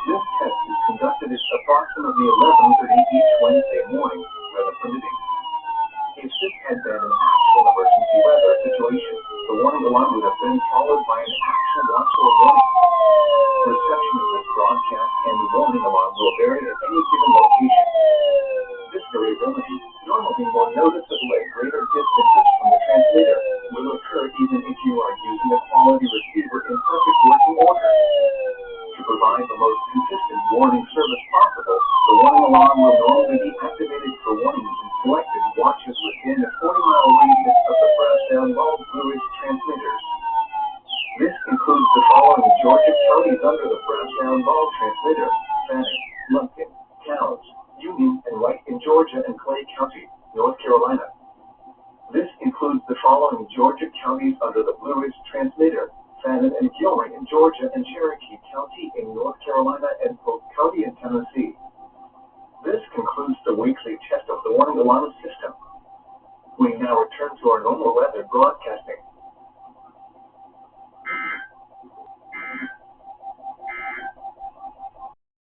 This test is conducted at approximately 11:30 each Wednesday morning, weather permitting. If this had been an actual emergency weather situation, the warning alarm would have been followed by an actual watch or warning. Reception of this broadcast and the warning alarm will vary at any given location. This variability, normally more noticeable at greater distances from the transmitter, will occur even if you are using a quality receiver in perfect working order. To provide the most consistent warning service possible, the warning alarm will normally be activated for warnings in selected watches within a 40-mile radius of the brass-down bulb Blue Ridge transmitters. This includes the following Georgia counties under the brass-down bulb transmitter: Fannin, Lumpkin, Towns, Union, and White in Georgia, and Clay County, North Carolina. This includes the following Georgia counties under the Blue Ridge transmitter: Fannin and Gilroy in Georgia, and Cherokee County in North Carolina, and Polk County in Tennessee. This concludes the weekly test of the warning alarm system. We now return to our normal weather broadcasting.